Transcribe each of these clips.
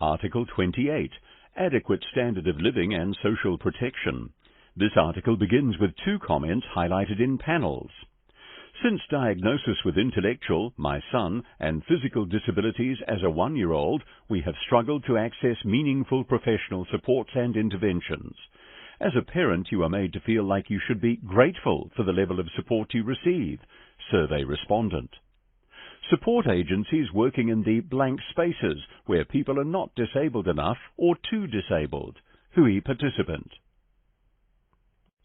Article 28, Adequate Standard of Living and Social Protection. This article begins with two comments highlighted in panels. Since diagnosis with intellectual, my son, and physical disabilities as a 1-year-old, we have struggled to access meaningful professional supports and interventions. As a parent, you are made to feel like you should be grateful for the level of support you receive. Survey respondent. Support agencies working in the blank spaces where people are not disabled enough or too disabled. Hui participant.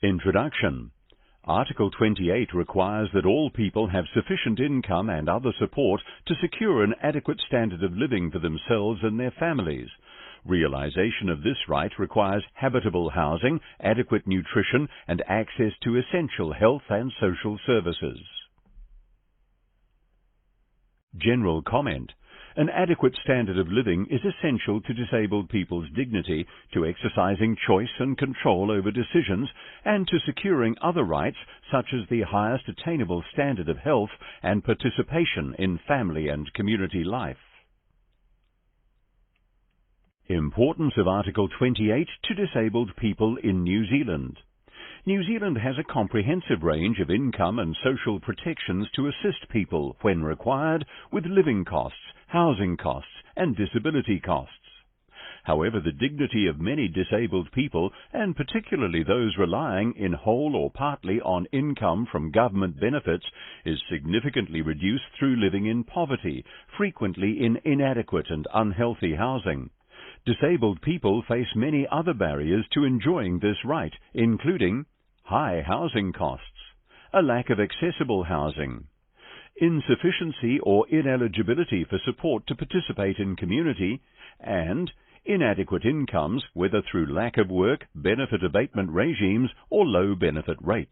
Introduction. Article 28 requires that all people have sufficient income and other support to secure an adequate standard of living for themselves and their families. Realization of this right requires habitable housing, adequate nutrition, and access to essential health and social services. General comment. An adequate standard of living is essential to disabled people's dignity, to exercising choice and control over decisions, and to securing other rights such as the highest attainable standard of health and participation in family and community life. Importance of Article 28 to disabled people in New Zealand. New Zealand has a comprehensive range of income and social protections to assist people, when required, with living costs, housing costs, and disability costs. However, the dignity of many disabled people, and particularly those relying in whole or partly on income from government benefits, is significantly reduced through living in poverty, frequently in inadequate and unhealthy housing. Disabled people face many other barriers to enjoying this right, including high housing costs, a lack of accessible housing, insufficiency or ineligibility for support to participate in community, and inadequate incomes, whether through lack of work, benefit abatement regimes, or low benefit rates.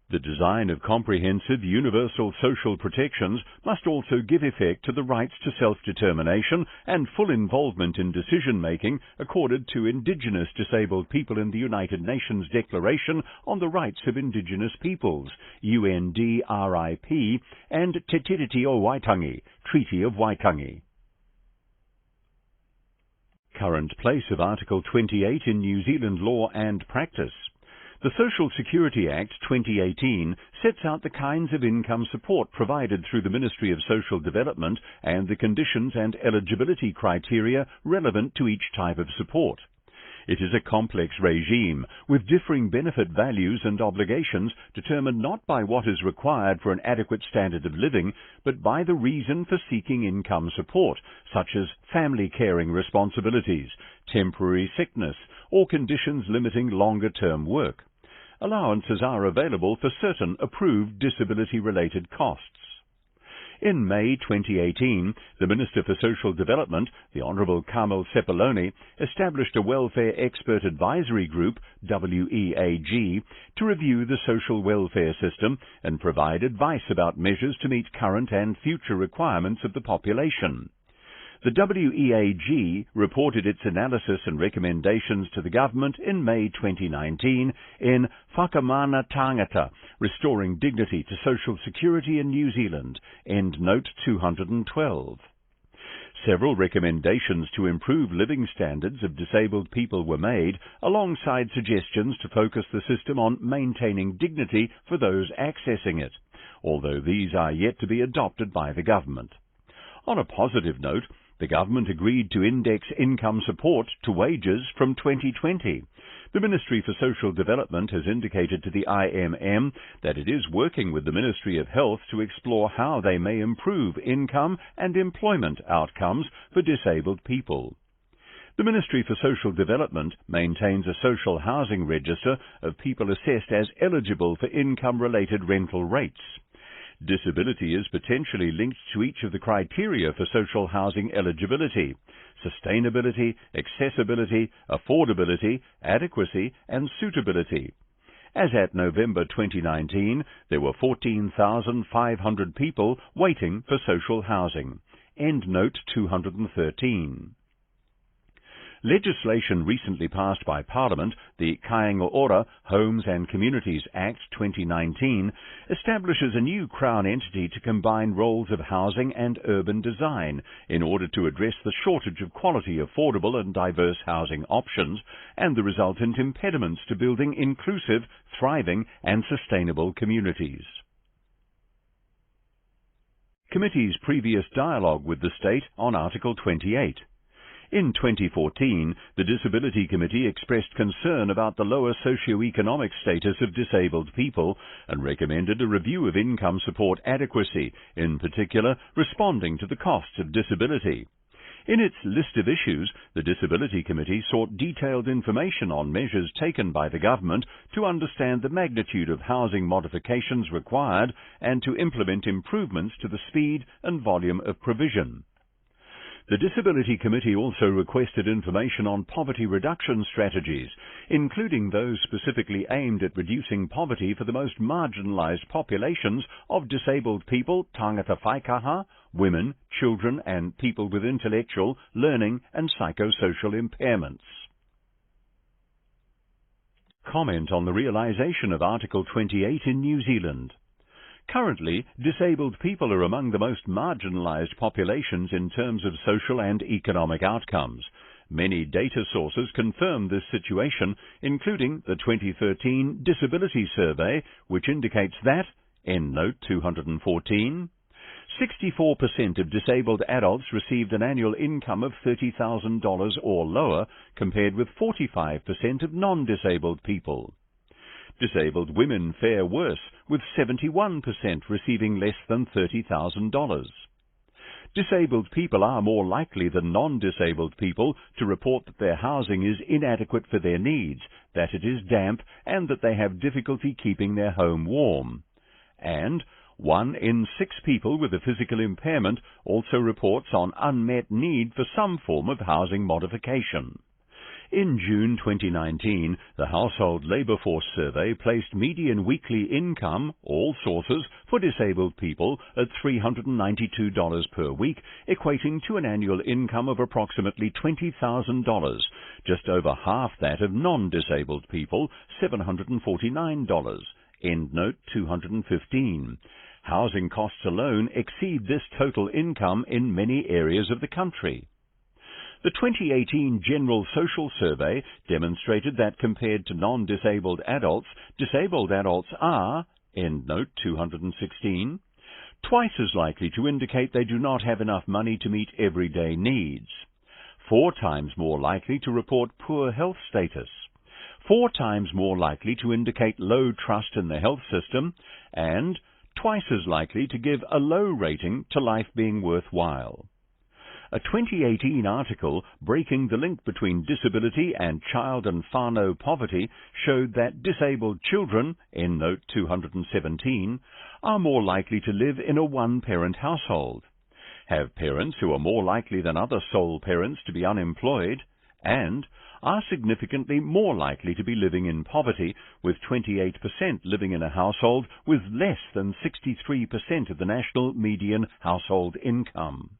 The design of comprehensive universal social protections must also give effect to the rights to self-determination and full involvement in decision-making accorded to Indigenous disabled people in the United Nations Declaration on the Rights of Indigenous Peoples, UNDRIP, and Te Tiriti o Waitangi, Treaty of Waitangi. Current place of Article 28 in New Zealand law and practice. The Social Security Act 2018 sets out the kinds of income support provided through the Ministry of Social Development and the conditions and eligibility criteria relevant to each type of support. It is a complex regime with differing benefit values and obligations determined not by what is required for an adequate standard of living, but by the reason for seeking income support, such as family caring responsibilities, temporary sickness, or conditions limiting longer-term work. Allowances are available for certain approved disability-related costs. In May 2018, the Minister for Social Development, the Honourable Carmel Sepuloni, established a Welfare Expert Advisory Group, WEAG, to review the social welfare system and provide advice about measures to meet current and future requirements of the population. The WEAG reported its analysis and recommendations to the government in May 2019 in Whakamana Tangata, Restoring Dignity to Social Security in New Zealand, End Note 212. Several recommendations to improve living standards of disabled people were made, alongside suggestions to focus the system on maintaining dignity for those accessing it, although these are yet to be adopted by the government. On a positive note, the government agreed to index income support to wages from 2020. The Ministry for Social Development has indicated to the IMM that it is working with the Ministry of Health to explore how they may improve income and employment outcomes for disabled people. The Ministry for Social Development maintains a social housing register of people assessed as eligible for income-related rental rates. Disability is potentially linked to each of the criteria for social housing eligibility: sustainability, accessibility, affordability, adequacy, and suitability. As at November 2019, there were 14,500 people waiting for social housing. End note 213. Legislation recently passed by Parliament, the Kāinga Ora Homes and Communities Act 2019, establishes a new Crown entity to combine roles of housing and urban design in order to address the shortage of quality, affordable and diverse housing options and the resultant impediments to building inclusive, thriving and sustainable communities. Committee's previous dialogue with the state on Article 28. In 2014, the Disability Committee expressed concern about the lower socio-economic status of disabled people and recommended a review of income support adequacy, in particular responding to the costs of disability. In its list of issues, the Disability Committee sought detailed information on measures taken by the government to understand the magnitude of housing modifications required and to implement improvements to the speed and volume of provision. The Disability Committee also requested information on poverty reduction strategies, including those specifically aimed at reducing poverty for the most marginalised populations of disabled people, tangata whaikaha, women, children and people with intellectual, learning and psychosocial impairments. Comment on the realisation of Article 28 in New Zealand. Currently, disabled people are among the most marginalised populations in terms of social and economic outcomes. Many data sources confirm this situation, including the 2013 Disabilities Survey, which indicates that, in Note 214, 64% of disabled adults received an annual income of $30,000 or lower, compared with 45% of non-disabled people. Disabled women fare worse, with 71% receiving less than $30,000. Disabled people are more likely than non-disabled people to report that their housing is inadequate for their needs, that it is damp, and that they have difficulty keeping their home warm. And 1 in 6 people with a physical impairment also reports on unmet need for some form of housing modification. In June 2019, the Household Labour Force Survey placed median weekly income, all sources, for disabled people at $392 per week, equating to an annual income of approximately $20,000, just over half that of non-disabled people, $749. End note 215. Housing costs alone exceed this total income in many areas of the country. The 2018 General Social Survey demonstrated that compared to non-disabled adults, disabled adults are, end note 216, twice as likely to indicate they do not have enough money to meet everyday needs, 4 times more likely to report poor health status, 4 times more likely to indicate low trust in the health system, and twice as likely to give a low rating to life being worthwhile. A 2018 article breaking the link between disability and child and whānau poverty showed that disabled children, in note 217, are more likely to live in a one-parent household, have parents who are more likely than other sole parents to be unemployed, and are significantly more likely to be living in poverty, with 28% living in a household with less than 63% of the national median household income.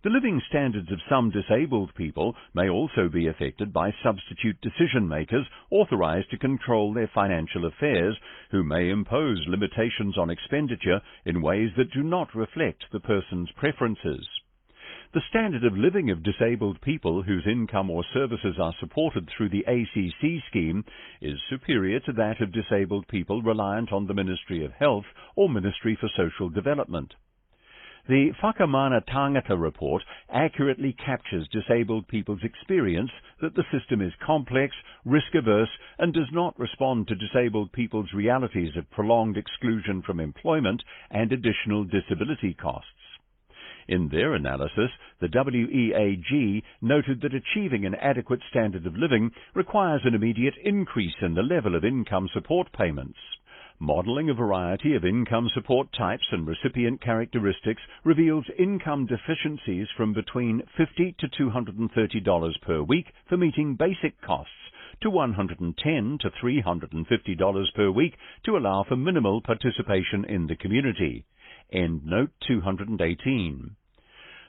The living standards of some disabled people may also be affected by substitute decision-makers authorised to control their financial affairs, who may impose limitations on expenditure in ways that do not reflect the person's preferences. The standard of living of disabled people whose income or services are supported through the ACC scheme is superior to that of disabled people reliant on the Ministry of Health or Ministry for Social Development. The Whakamana Tāngata report accurately captures disabled people's experience that the system is complex, risk-averse, and does not respond to disabled people's realities of prolonged exclusion from employment and additional disability costs. In their analysis, the WEAG noted that achieving an adequate standard of living requires an immediate increase in the level of income support payments. Modelling a variety of income support types and recipient characteristics reveals income deficiencies from between $50 to $230 per week for meeting basic costs, to $110 to $350 per week to allow for minimal participation in the community. End note 218.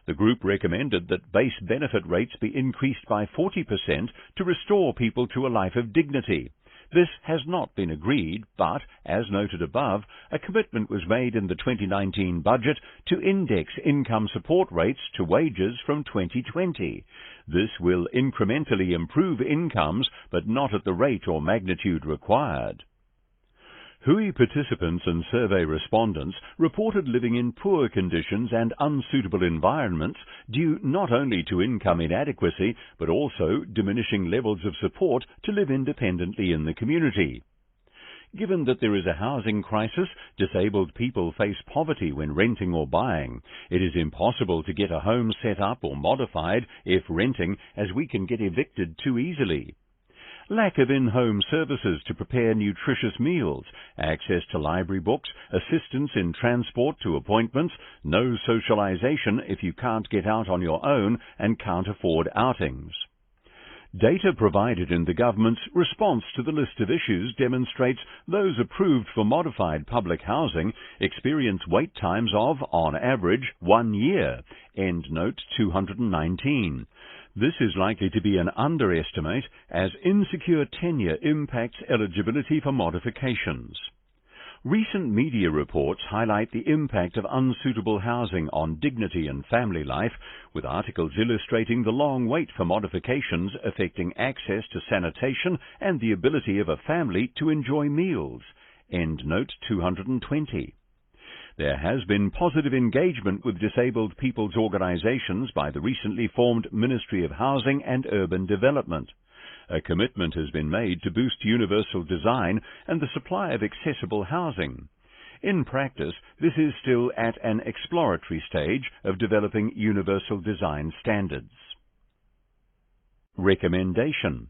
The group recommended that base benefit rates be increased by 40% to restore people to a life of dignity. This has not been agreed, but, as noted above, a commitment was made in the 2019 budget to index income support rates to wages from 2020. This will incrementally improve incomes, but not at the rate or magnitude required. Hui participants and survey respondents reported living in poor conditions and unsuitable environments due not only to income inadequacy but also diminishing levels of support to live independently in the community. Given that there is a housing crisis, disabled people face poverty when renting or buying. It is impossible to get a home set up or modified if renting, as we can get evicted too easily. Lack of in-home services to prepare nutritious meals, access to library books, assistance in transport to appointments, no socialization if you can't get out on your own and can't afford outings. Data provided in the government's response to the list of issues demonstrates those approved for modified public housing experience wait times of, on average, 1 year. End note 219. This is likely to be an underestimate as insecure tenure impacts eligibility for modifications. Recent media reports highlight the impact of unsuitable housing on dignity and family life, with articles illustrating the long wait for modifications affecting access to sanitation and the ability of a family to enjoy meals. End note 220. There has been positive engagement with disabled people's organisations by the recently formed Ministry of Housing and Urban Development. A commitment has been made to boost universal design and the supply of accessible housing. In practice, this is still at an exploratory stage of developing universal design standards. Recommendation.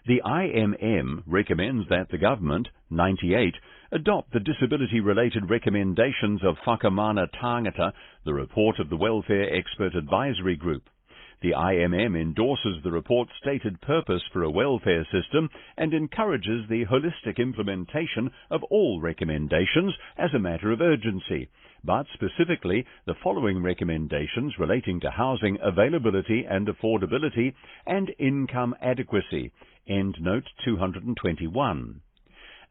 The IMM recommends that the government, 98, adopt the disability-related recommendations of Whakamana Tāngata, the report of the Welfare Expert Advisory Group. The IMM endorses the report's stated purpose for a welfare system and encourages the holistic implementation of all recommendations as a matter of urgency, but specifically the following recommendations relating to housing availability and affordability and income adequacy. End note 221.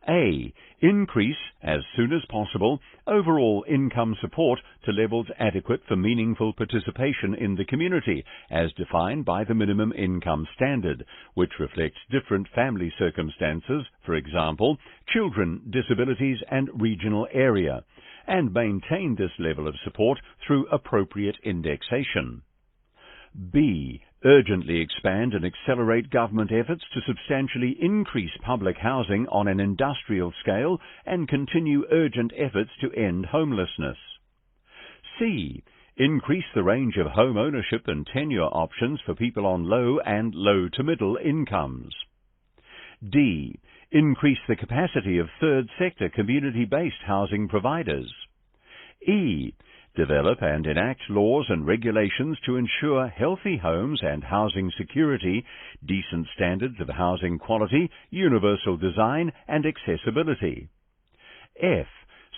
A. Increase, as soon as possible, overall income support to levels adequate for meaningful participation in the community, as defined by the minimum income standard, which reflects different family circumstances, for example, children, disabilities and regional area, and maintain this level of support through appropriate indexation. B. Urgently expand and accelerate government efforts to substantially increase public housing on an industrial scale and continue urgent efforts to end homelessness. C. Increase the range of home ownership and tenure options for people on low and low to middle incomes. D. Increase the capacity of third sector community-based housing providers. E. Develop and enact laws and regulations to ensure healthy homes and housing security, decent standards of housing quality, universal design and accessibility. F.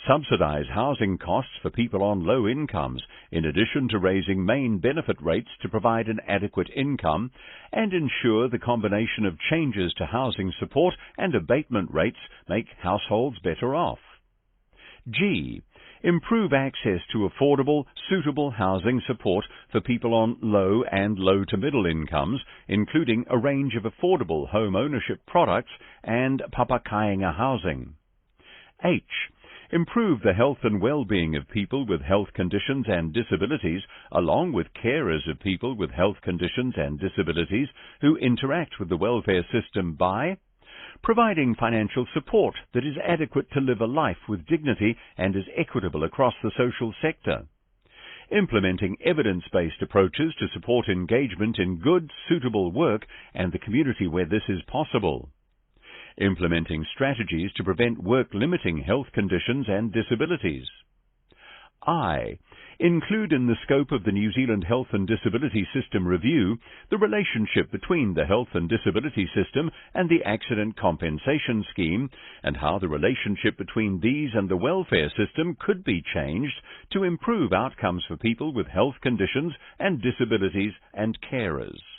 Subsidize housing costs for people on low incomes, in addition to raising main benefit rates to provide an adequate income, and ensure the combination of changes to housing support and abatement rates make households better off. G. Improve access to affordable, suitable housing support for people on low and low to middle incomes, including a range of affordable home ownership products and papakainga housing. H. Improve the health and well-being of people with health conditions and disabilities, along with carers of people with health conditions and disabilities who interact with the welfare system by providing financial support that is adequate to live a life with dignity and is equitable across the social sector. Implementing evidence-based approaches to support engagement in good, suitable work and the community where this is possible. Implementing strategies to prevent work-limiting health conditions and disabilities. I. Include in the scope of the New Zealand Health and Disability System Review the relationship between the health and disability system and the Accident Compensation Scheme, and how the relationship between these and the welfare system could be changed to improve outcomes for people with health conditions and disabilities and carers.